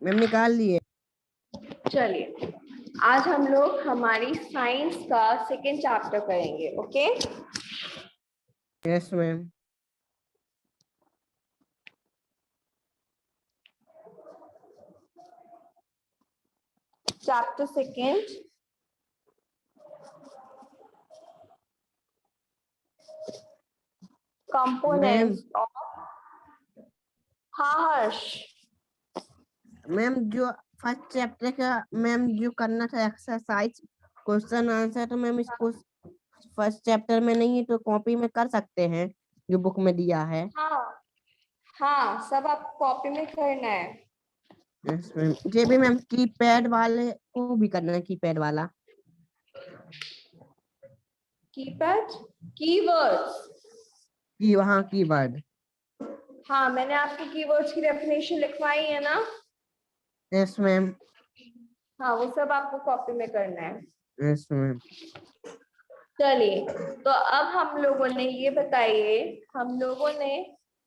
Ma'am निकाल लिए। चलिए आज हम लोग हमारी साइंस का सेकेंड चैप्टर करेंगे। Okay, yes ma'am. Chapter second, ma'am components of. हाँ हर्ष, मैम जो फर्स्ट चैप्टर का मैम जो करना था एक्सरसाइज क्वेश्चन आंसर, तो मैम इसको फर्स्ट चैप्टर में नहीं है तो कॉपी में कर सकते हैं जो बुक में दिया है। हाँ हाँ, सब आपको कॉपी में करना है। यस मैम, ये भी मैम कीपैड वाले को भी करना है, कीपैड वाला। Keypad, keywords. की वहाँ कीवर्ड। हाँ, मैंने आपको कीवर्ड्स की डेफिनेशन लिखवाई है ना। Yes ma'am. हाँ, वो सब आपको कॉपी में करना है। Yes ma'am. चलिए, तो अब हम लोगों ने ये बताइए, हम लोगों ने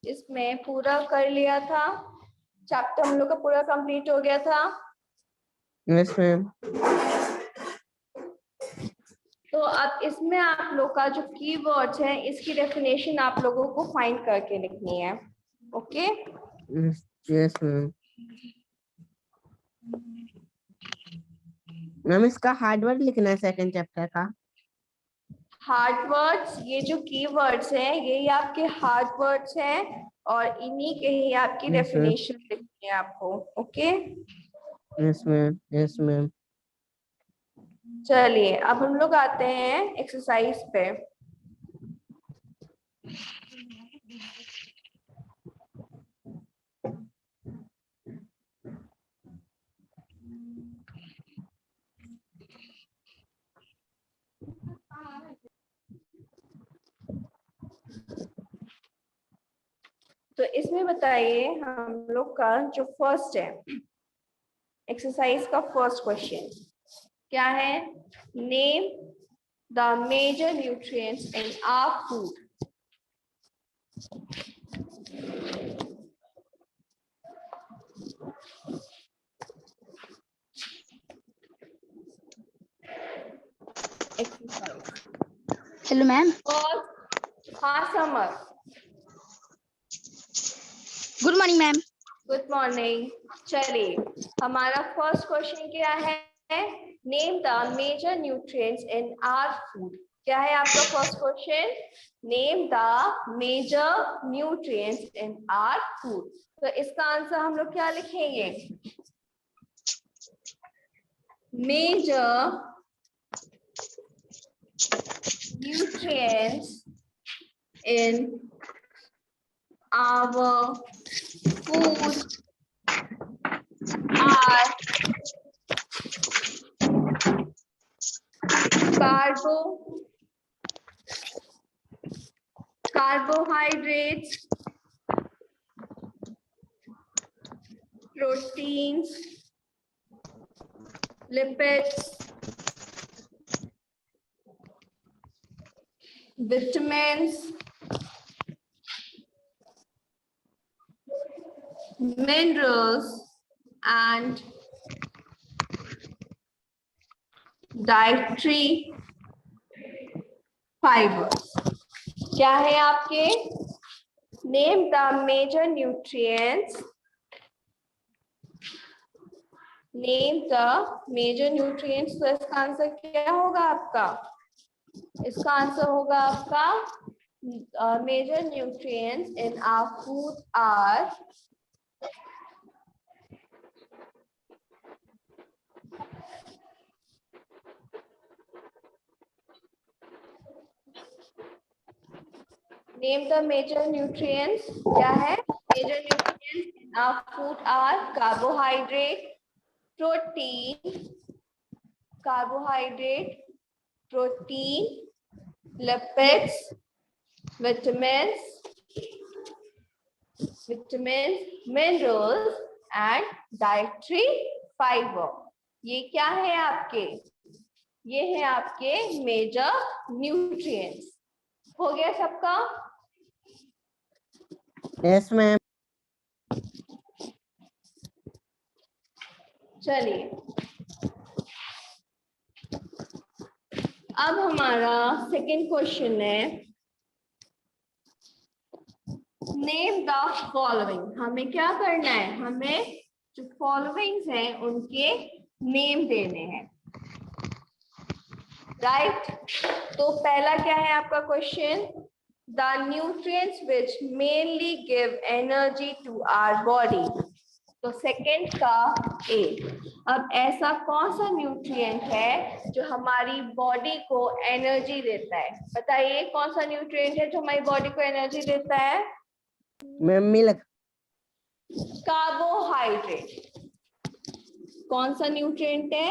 इसमें पूरा कर लिया था, चैप्टर हम लोग का पूरा कंप्लीट हो गया था। Yes ma'am. तो अब इसमें आप लोग का जो कीवर्ड्स है इसकी डेफिनेशन आप लोगों को फाइंड करके लिखनी है। Okay, yes ma'am. मैम इसका हार्डवर्ड लिखना है सेकंड चैप्टर का। हार्ड वर्ड्स, ये जो कीवर्ड्स हैं यही आपके हार्ड वर्ड्स हैं और इन्हीं के ही आपकी यस मैम। डेफिनेशन लिखनी है आपको। Okay, yes ma'am. Yes ma'am. चलिए अब हम लोग आते हैं एक्सरसाइज पे। तो इसमें बताइए हम लोग का जो फर्स्ट है एक्सरसाइज का फर्स्ट क्वेश्चन क्या है? Name the major nutrients in our food. Hello ma'am. हाँ Samar, good morning ma'am. Good morning. चलिए हमारा फर्स्ट क्वेश्चन क्या है? Name the major nutrients in our food. क्या है आपका first question? Name the major nutrients in our food. तो इसका आंसर हम लोग क्या लिखेंगे? Major nutrients in our food are carbohydrates, proteins, lipids, vitamins, minerals and dietary fibers। क्या है आपके? Name the major nutrients, name the major nutrients. तो इसका आंसर क्या होगा आपका? इसका आंसर होगा आपका major nutrients in our food are name the major nutrients. क्या है? Major nutrients in our food are carbohydrate, protein, carbohydrate, protein, lipids, vitamins, minerals and dietary fiber। ये क्या है आपके? ये है आपके मेजर न्यूट्रिएंट्स। हो गया सबका? Yes ma'am. चलिए अब हमारा सेकंड क्वेश्चन है, नेम द फॉलोइंग। हमें क्या करना है, हमें जो फॉलोइंग्स हैं उनके नेम देने हैं, राइट। तो पहला क्या है आपका question, the nutrients which mainly give energy to our body. तो सेकंड का ए। अब ऐसा कौन सा न्यूट्रिएंट है जो हमारी बॉडी को एनर्जी देता है, बताइए कौन सा न्यूट्रिएंट है जो हमारी बॉडी को एनर्जी देता है। Ma'am milk. कार्बोहाइड्रेट। कौन सा न्यूट्रिएंट है,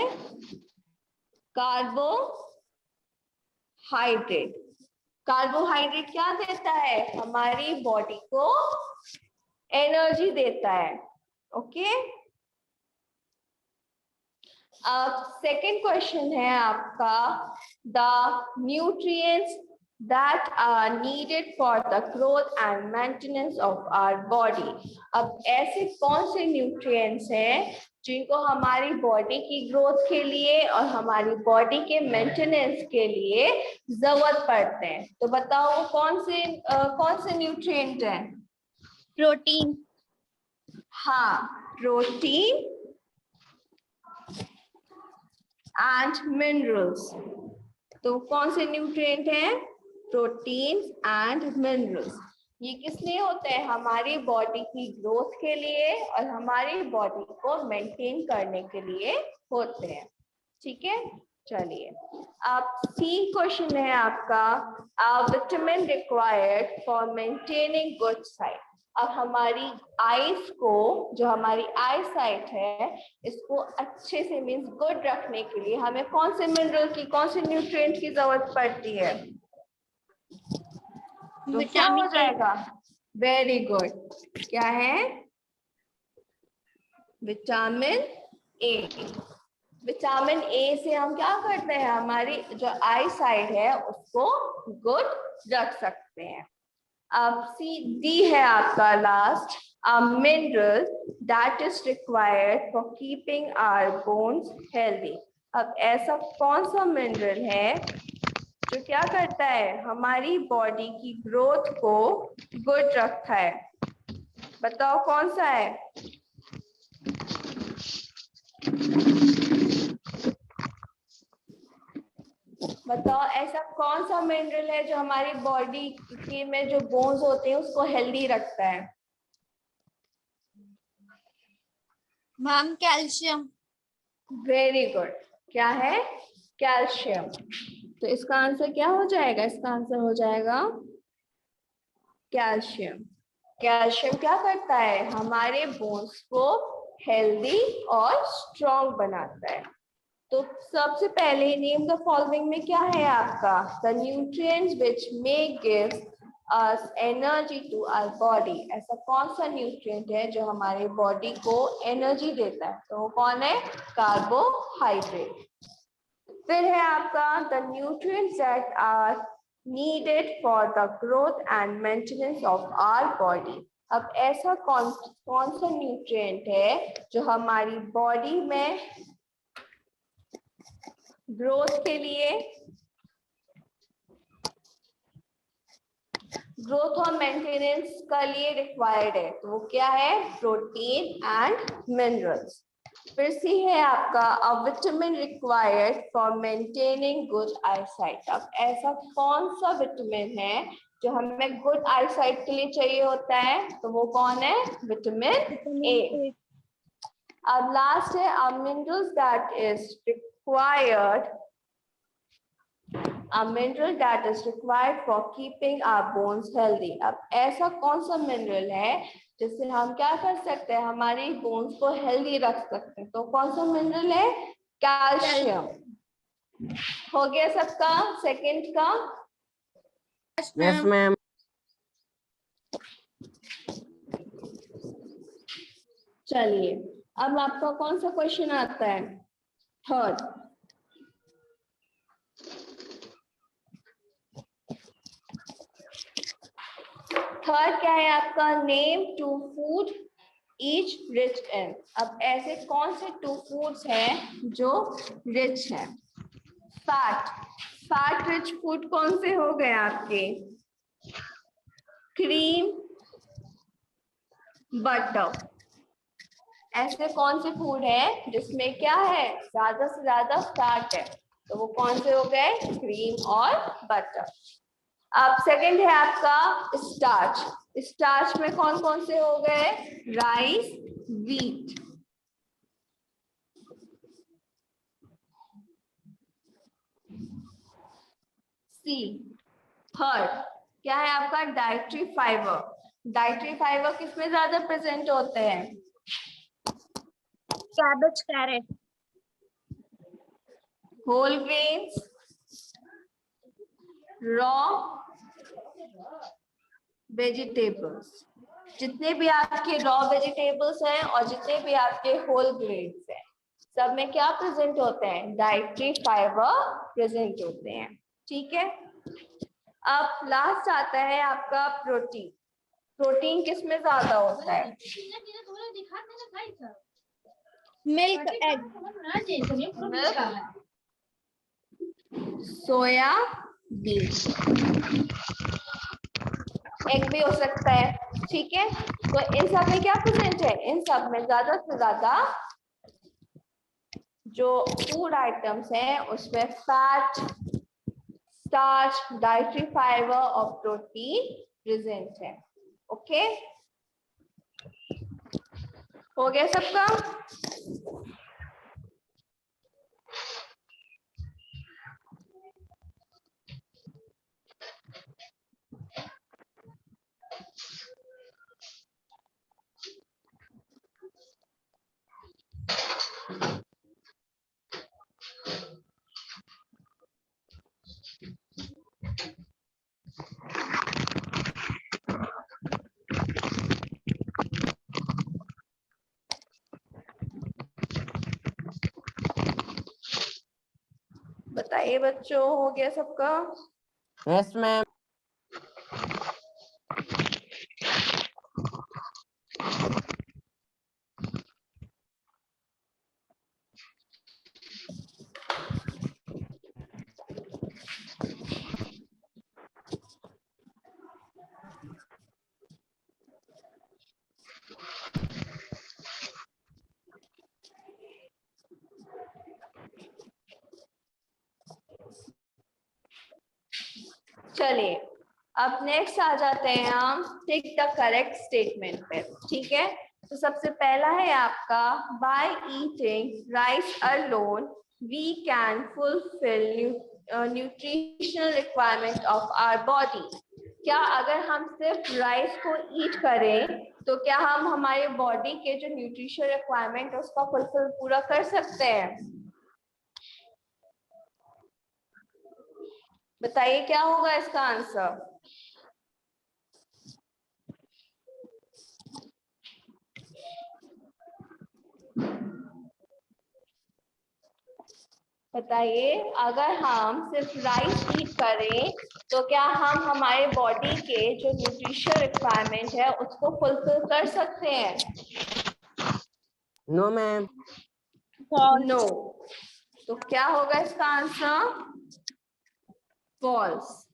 कार्बोहाइड्रेट। कार्बोहाइड्रेट क्या देता है, हमारी बॉडी को एनर्जी देता है, ओके। अब सेकंड क्वेश्चन है आपका, the nutrients that are needed for the growth and maintenance of our body। अब ऐसे कौन से न्यूट्रिएंट्स हैं जिनको हमारी बॉडी की ग्रोथ के लिए और हमारी बॉडी के मेंटेनेंस के लिए जरूरत पड़ते हैं। तो बताओ वो कौन से न्यूट्रिएंट हैं। प्रोटीन। हाँ, प्रोटीन एंड मिनरल्स। तो कौन से न्यूट्रिएंट हैं, प्रोटीन एंड मिनरल्स। ये किस लिए होते हैं, हमारी बॉडी की ग्रोथ के लिए और हमारी बॉडी को मेंटेन करने के लिए होते हैं, ठीक है। चलिए अब सी क्वेश्चन है आपका, vitamin required for maintaining good site. अब हमारी आईज को, जो हमारी आई साइट है, इसको अच्छे से मीन्स गुड रखने के लिए हमें कौन से मिनरल की, कौन से न्यूट्रिएंट की जरूरत पड़ती है। तो क्या हो जाएगा, वेरी गुड, क्या है, विटामिन ए। विटामिन ए से हम क्या करते हैं, हमारी जो आई साइट है उसको गुड रख सकते हैं। अब सी डी है आपका last, a mineral that is required for keeping our bones healthy। अब ऐसा कौन सा मिनरल है जो क्या करता है, हमारी बॉडी की ग्रोथ को गुड रखता है, बताओ कौन सा है। बताओ ऐसा कौन सा मिनरल है जो हमारी बॉडी के में जो बोन्स होते हैं उसको हेल्दी रखता है। Ma'am calcium. वेरी गुड, क्या है, कैल्शियम। तो इसका आंसर क्या हो जाएगा, इसका आंसर हो जाएगा कैल्शियम। कैल्शियम क्या करता है, हमारे बोन्स को हेल्दी और स्ट्रॉन्ग बनाता है। तो सबसे पहले नेम द फॉलोइंग में क्या है आपका, the nutrients which may give us energy to our body. ऐसा कौन सा न्यूट्रिएंट है जो हमारे बॉडी को एनर्जी देता है, तो वो कौन है, कार्बोहाइड्रेट। फिर है आपका the nutrients that are needed for the growth and maintenance of our body. अब ऐसा कौन सा न्यूट्रिएंट है जो हमारी बॉडी में ग्रोथ के लिए, ग्रोथ और मेंटेनेंस का लिए रिक्वायर्ड है, तो वो क्या है, प्रोटीन एंड मिनरल्स। फिर सी है आपका, a vitamin required for maintaining good eyesight. अब ऐसा कौन सा विटामिन है जो हमें गुड आईसाइट के लिए चाहिए होता है, तो वो कौन है, विटामिन ए। अब लास्ट है, a minerals that is required, a mineral that is required for keeping our bones healthy। अब ऐसा कौन सा मिनरल है जिससे हम क्या कर सकते हैं, हमारी बोन्स को हेल्दी रख सकते हैं, तो कौन सा मिनरल है, कैल्शियम। हो गया सबका सेकंड का। Yes ma'am. चलिए अब आपका कौन सा क्वेश्चन आता है, थर्ड। थर्ड क्या है आपका, name two food each rich in. अब ऐसे कौन से 2 फूड्स हैं जो रिच हैं? फैट रिच फूड कौन से हो गए आपके? Cream, butter. ऐसे कौन से फूड है जिसमें क्या है, ज्यादा से ज्यादा फैट है? तो वो कौन से हो गए? क्रीम और बटर। अब सेकंड है आपका स्टार्च। स्टार्च में कौन कौन से हो गए? Rice, wheat. सी थर्ड क्या है आपका? Dietary fibre. डाइटरी फाइबर किसमें ज्यादा प्रेजेंट होते हैं? Cabbage, carrot. Whole grains, raw vegetables. जितने भी आपके रॉ वेजिटेबल्स हैं और जितने भी आपके होल ग्रेन्स हैं, सब में क्या प्रेजेंट होते हैं? डाइटरी फाइबर प्रेजेंट होते हैं। ठीक है। अब लास्ट आता है आपका प्रोटीन। प्रोटीन किसमें ज्यादा होता है? Milk, egg. Soya bean, egg भी हो सकता है। ठीक है। तो इन सब में क्या प्रेजेंट है? इन सब में ज्यादा से ज्यादा जो फूड आइटम्स हैं उसमें फैट, स्टार्च, डाइटरी फाइबर और प्रोटीन प्रेजेंट है। ओके, हो गया सबका? बताइए बच्चों, हो गया सबका? Yes ma'am. चलिए, अब नेक्स्ट आ जाते हैं हम टिक द करेक्ट स्टेटमेंट पे। ठीक है। तो सबसे पहला है आपका, by eating rice alone we can fulfil nutritional requirement of our body. क्या अगर हम सिर्फ राइस को ईट करें तो क्या हम हमारे बॉडी के जो न्यूट्रिशनल रिक्वायरमेंट है उसका फुलफिल पूरा कर सकते हैं? बताइए क्या होगा इसका आंसर? बताइए, अगर हम सिर्फ राइस ईट करें तो क्या हम हमारे बॉडी के जो न्यूट्रिशन रिक्वायरमेंट है उसको फुलफिल कर सकते हैं? No ma'am. नो। तो क्या होगा इसका आंसर? फॉल्स।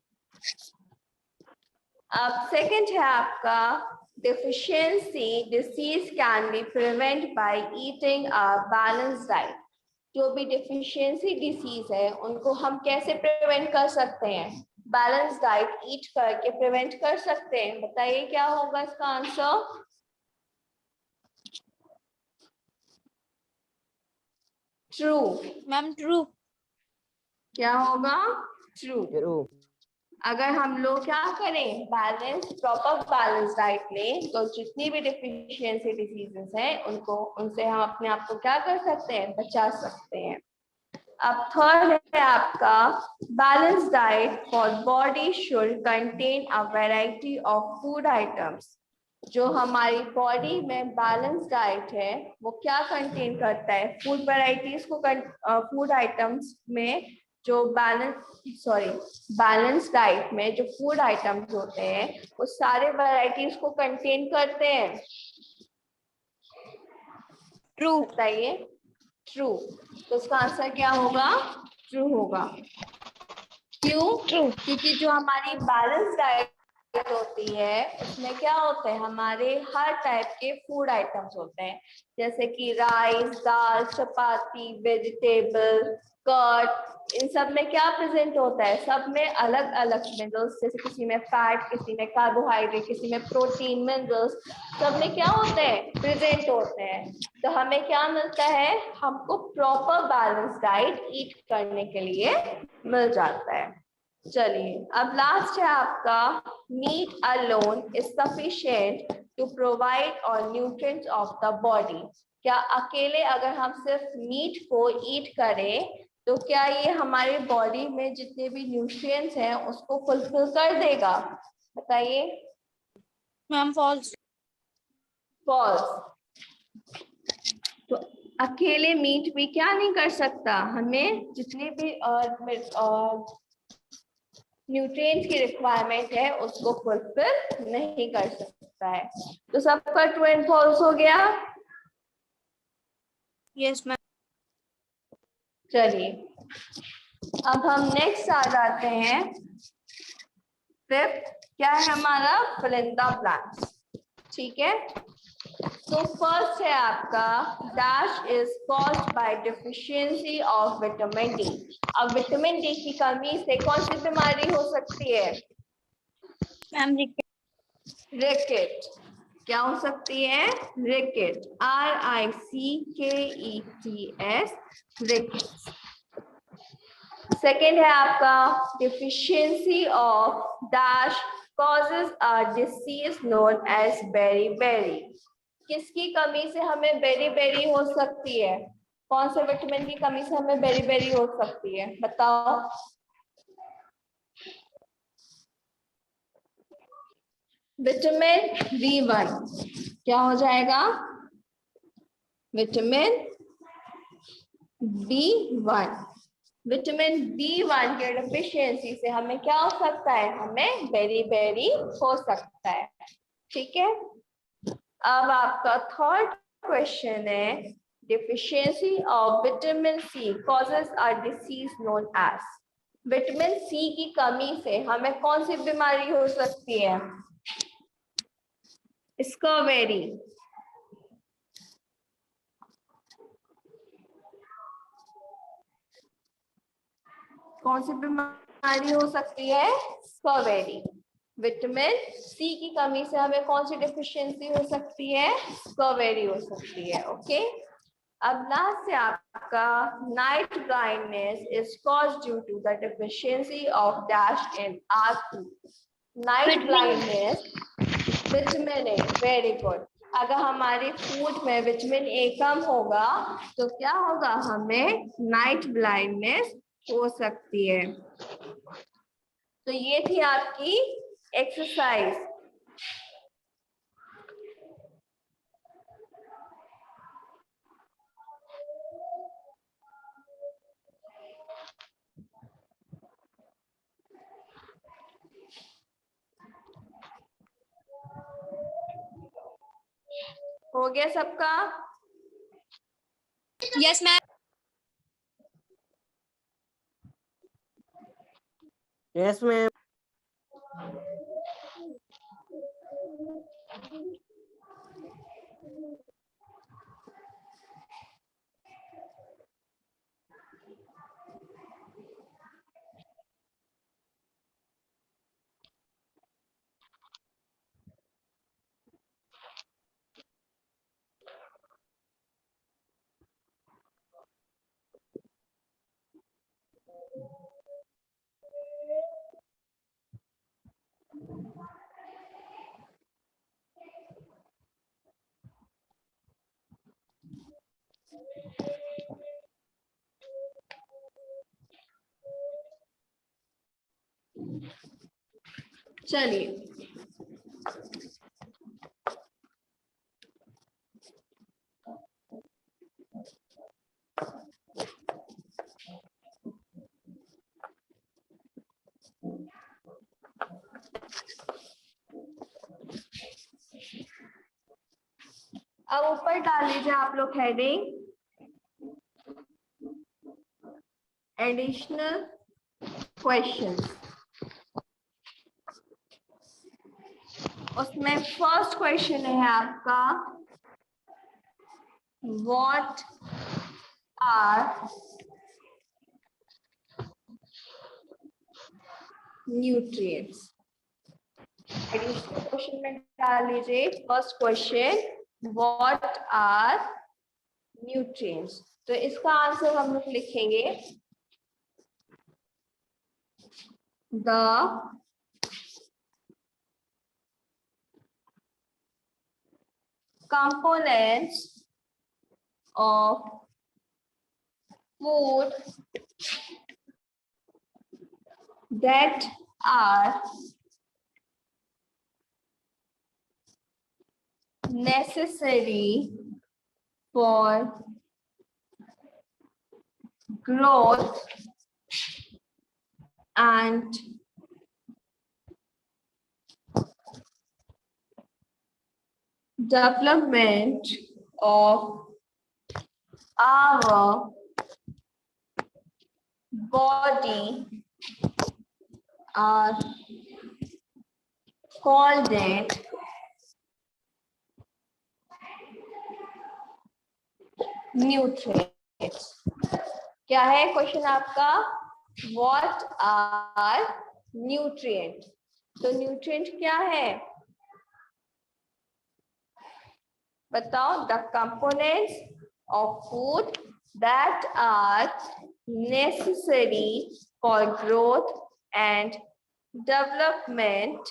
अब सेकंड है आपका, deficiency disease can be prevented by eating a balanced diet। जो भी डिफिशियंसी डिसीज है उनको हम कैसे प्रिवेंट कर सकते हैं? बैलेंस डाइट ईट करके प्रिवेंट कर सकते हैं। बताइए क्या होगा इसका आंसर? ट्रू। Ma'am true. क्या होगा? ट्रू। जरूर। अगर हम लोग क्या करें, प्रॉपर बैलेंस डाइट लें तो जितनी भी डिफिशियंसी डिसीजेस हैं उनसे हम अपने आप को क्या कर सकते हैं? बचा सकते हैं। अब थर्ड है आपका, balance diet for body should contain a variety of food items. जो हमारी बॉडी में बैलेंस डाइट है वो क्या कंटेन करता है? फूड वैराइटीज को फूड आइटम्स में जो बैलेंस डाइट में जो फूड आइटम्स होते हैं वो सारे वैराइटीज को कंटेन करते हैं। True. बताइए। ट्रू। तो उसका आंसर क्या होगा? ट्रू होगा। क्यों? True. क्योंकि जो हमारी बैलेंस डाइट होती है उसमें क्या होता है, हमारे हर टाइप के फूड आइटम्स होते हैं, जैसे कि राइस, दाल, चपाती, वेजिटेबल, कर्ड, इन सब में क्या प्रेजेंट होता है? सब में अलग अलग मिनरल्स, जैसे किसी में फैट, किसी में कार्बोहाइड्रेट, किसी में प्रोटीन, मिनरल्स, सब में क्या होते हैं? प्रेजेंट होते हैं। तो हमें क्या मिलता है? हमको प्रॉपर बैलेंस डाइट ईट करने के लिए मिल जाता है। चलिए, अब लास्ट है आपका, meat alone is sufficient to provide all nutrients of the body. क्या अकेले अगर हम सिर्फ मीट को ईट करें तो क्या ये हमारे बॉडी में जितने भी न्यूट्रिएंट्स हैं उसको फुलफिल कर देगा? बताइए। Ma'am, false. फॉल्स। तो अकेले मीट भी क्या नहीं कर सकता, हमें जितने भी न्यूट्रिएंट्स की रिक्वायरमेंट है उसको फुलफिल नहीं कर सकता है। तो सबका ट्रू एंड फॉल्स हो गया। Yes, ma'am. चलिए, अब हम नेक्स्ट आ जाते हैं। फिफ्थ क्या है हमारा? fill in the blanks। ठीक है, तो फर्स्ट है आपका, dash is caused by deficiency of vitamin D. अब विटामिन डी की कमी से कौन सी बीमारी हो सकती है? Ma'am, रिकेट। क्या हो सकती है? रिकेट। RICKETS, रिकेट। सेकेंड है आपका, deficiency of dash causes a disease known as beriberi। किसकी कमी से हमें बेरी हो सकती है? कौन से विटामिन की कमी से हमें बेरी हो सकती है? बताओ। Vitamin B1। क्या हो जाएगा? Vitamin B1। विटामिन B1 के डिफिशियंसी से हमें क्या हो सकता है? हमें बेरी हो सकता है। ठीक है, अब आपका थर्ड क्वेश्चन है, deficiency of vitamin C causes a disease known as। Vitamin C की कमी से हमें कौन सी बीमारी हो सकती है? स्ट्रॉबेरी। कौन सी बीमारी हो सकती है? स्ट्रॉबेरी। विटामिन सी की कमी से हमें कौन सी डिफिशियंसी हो सकती है? स्ट्रॉबेरी हो सकती है। ओके, अब लास्ट से आपका, night blindness is caused due to the deficiency of dash in R2। Night blindness, vitamin A. Very good. अगर हमारे फूड में विटामिन ए कम होगा तो क्या होगा? हमें नाइट ब्लाइंडनेस हो सकती है। तो ये थी आपकी एक्सरसाइज। हो गया सबका? yes, ma'am. Yes ma'am. चलिए, अब ऊपर डाल लीजिए आप लोग हेडिंग एडिशनल क्वेश्चन। उसमें फर्स्ट क्वेश्चन है आपका what are nutrients. Additional question में डाल लीजिए first question what are nutrients. तो इसका आंसर हम लोग लिखेंगे the components of food that are necessary for growth and development of our body are called it nutrients। क्या है क्वेश्चन आपका? What are nutrients? तो न्यूट्रिएंट क्या है बताओ? The components of food that are necessary for growth and development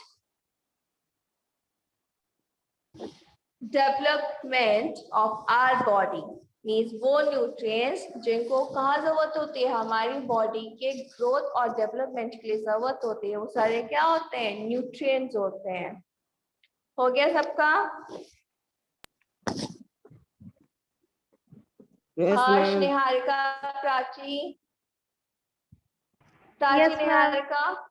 of our body। Means वो nutrients जिनको कहाँ जरूरत होती है? हमारी बॉडी के ग्रोथ और डेवलपमेंट के लिए जरूरत होती है, वो सारे क्या होते हैं? न्यूट्रिएंट्स होते हैं। हो गया सबका? हर्ष, निहारिका, प्राची, निहारिका।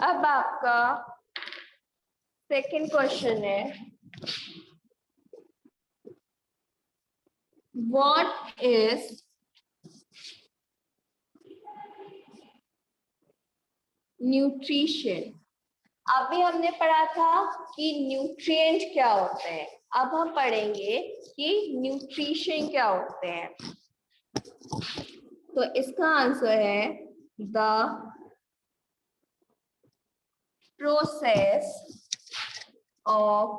अब आपका सेकंड क्वेश्चन है व्हाट इज न्यूट्रिशन। अभी हमने पढ़ा था कि न्यूट्रिएंट क्या होते हैं, अब हम पढ़ेंगे कि न्यूट्रिशन क्या होते हैं। तो इसका आंसर है the process of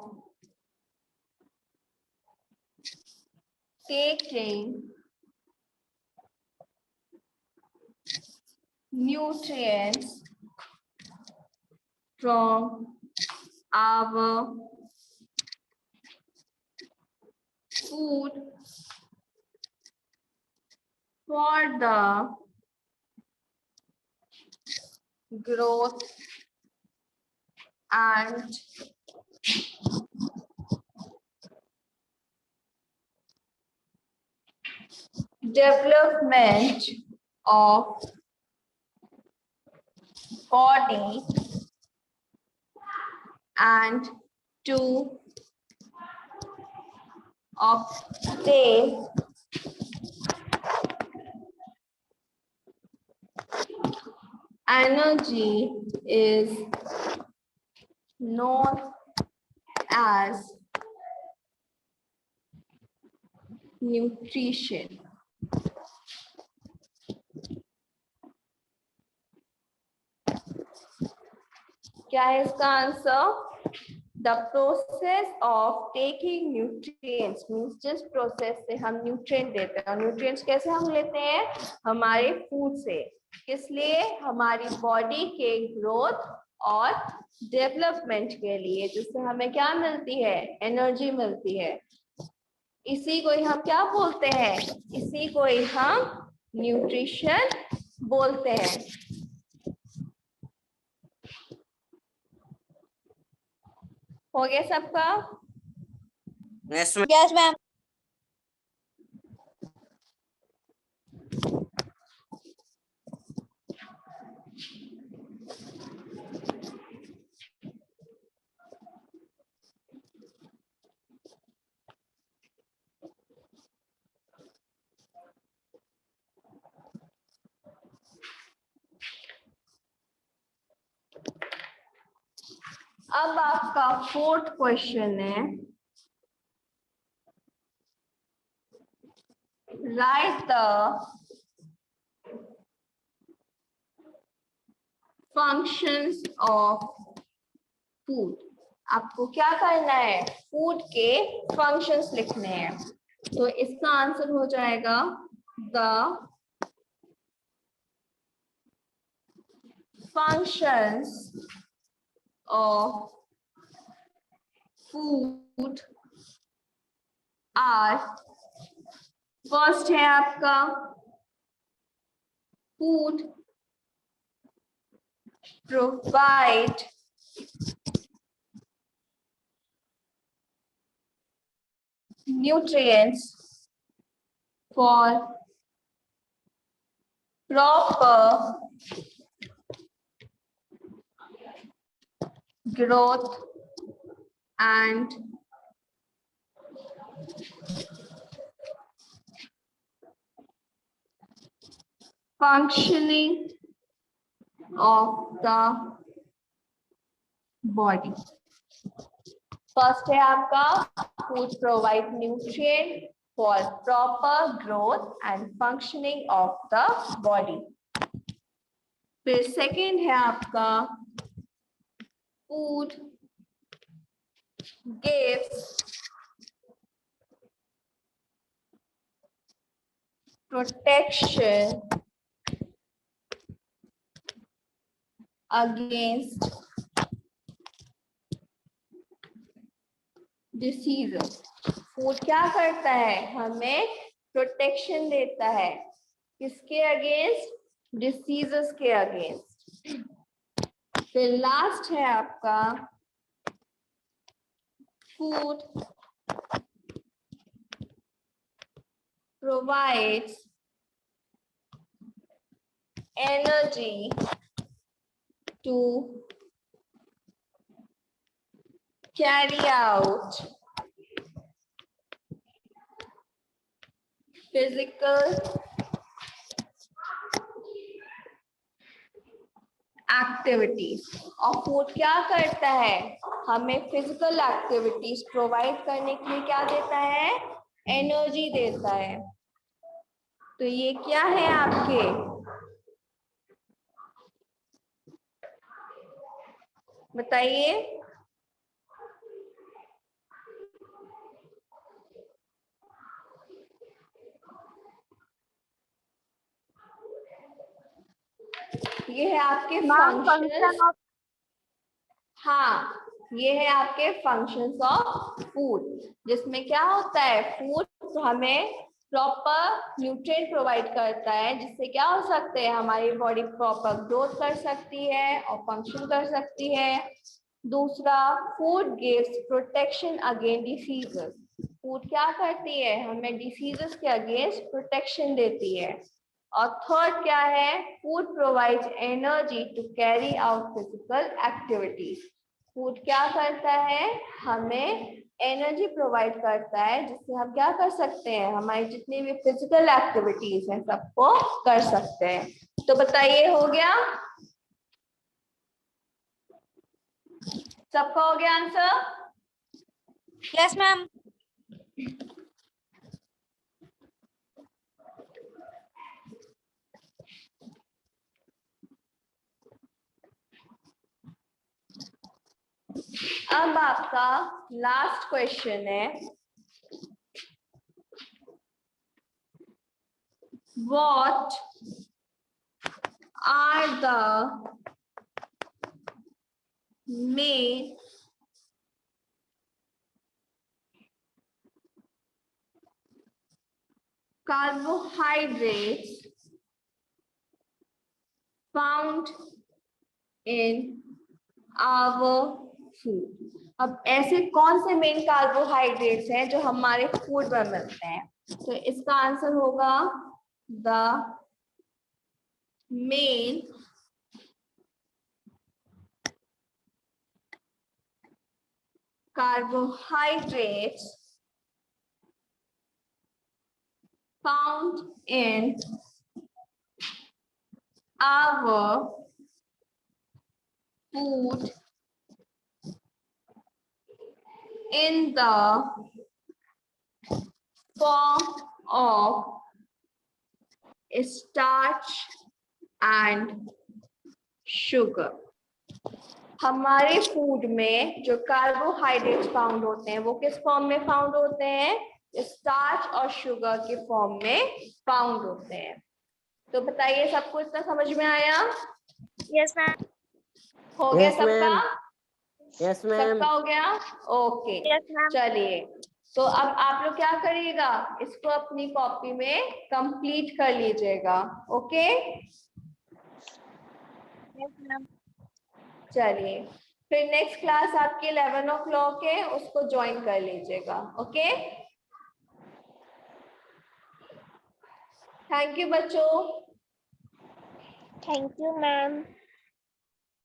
taking nutrients from our food for the growth and development of body and to obtain energy is known as nutrition। क्या है इसका answer? The process of taking nutrients means जिस process से हम nutrient देते हैं। और nutrients कैसे हम लेते हैं? हमारे फूड से। किस लिए? हमारी बॉडी के ग्रोथ और डेवलपमेंट के लिए, जिससे हमें क्या मिलती है? एनर्जी मिलती है। इसी को ही हम क्या बोलते हैं? इसी को ही हम न्यूट्रिशन बोलते हैं। हो गया सबका? Yes, ma'am. Yes, ma'am. अब आपका 4th क्वेश्चन है, right the functions of food. आपको क्या करना है? फूड के फंक्शंस लिखने हैं। तो इसका आंसर हो जाएगा the functions of food are, first है आपका food provide nutrients for proper growth and functioning of the body। First है आपका food provide nutrient for proper growth and functioning of the body. फिर सेकंड है आपका food gives protection against diseases. Food क्या करता है? हमें प्रोटेक्शन देता है, किसके अगेंस्ट? डिसीजेस के अगेंस्ट। फिर लास्ट है आपका food provides energy to carry out physical activities। और फूड क्या करता है? हमें फिजिकल एक्टिविटीज प्रोवाइड करने के लिए क्या देता है? एनर्जी देता है। तो ये क्या है आपके? बताइए। ये है आपके फंक्शंस। हाँ, ये है आपके फंक्शंस ऑफ फूड, जिसमें क्या होता है? फूड हमें प्रॉपर न्यूट्रिएंट प्रोवाइड करता है, जिससे क्या हो सकते हैं? हमारी बॉडी प्रॉपर ग्रोथ कर सकती है और फंक्शन कर सकती है। दूसरा, food gives protection against diseases. Food क्या करती है? हमें डिसीजेस के अगेंस्ट प्रोटेक्शन देती है। और थर्ड क्या है? Food provides energy to carry out physical activities. Food क्या करता है? हमें एनर्जी प्रोवाइड करता है, जिससे हम क्या कर सकते हैं? हमारी जितनी भी फिजिकल एक्टिविटीज हैं सबको कर सकते हैं। तो बताइए, हो गया? सबका हो गया आंसर? Yes, ma'am. अब आपका लास्ट क्वेश्चन है, what are the main carbohydrates found in our food. अब ऐसे कौन से मेन कार्बोहाइड्रेट्स हैं जो हमारे फूड में मिलते हैं? तो इसका आंसर होगा the main carbohydrates found in our food in the form of starch and sugar। हमारे फूड में जो कार्बोहाइड्रेट्स फाउंड होते हैं वो किस फॉर्म में फाउंड होते हैं? स्टार्च और शुगर के फॉर्म में फाउंड होते हैं। तो बताइए सबको इतना समझ में आया? Yes ma'am. हो गया Yes, सबका? ma'am. Yes, ma'am. सबका हो गया? Okay yes ma'am. चलिए, तो अब आप लोग क्या करिएगा, इसको अपनी कॉपी में कंप्लीट कर लीजिएगा। Okay yes ma'am. चलिए, फिर नेक्स्ट क्लास आपकी 11 o'clock है, उसको ज्वाइन कर लीजिएगा। ओके थैंक यू बच्चों। Thank you ma'am.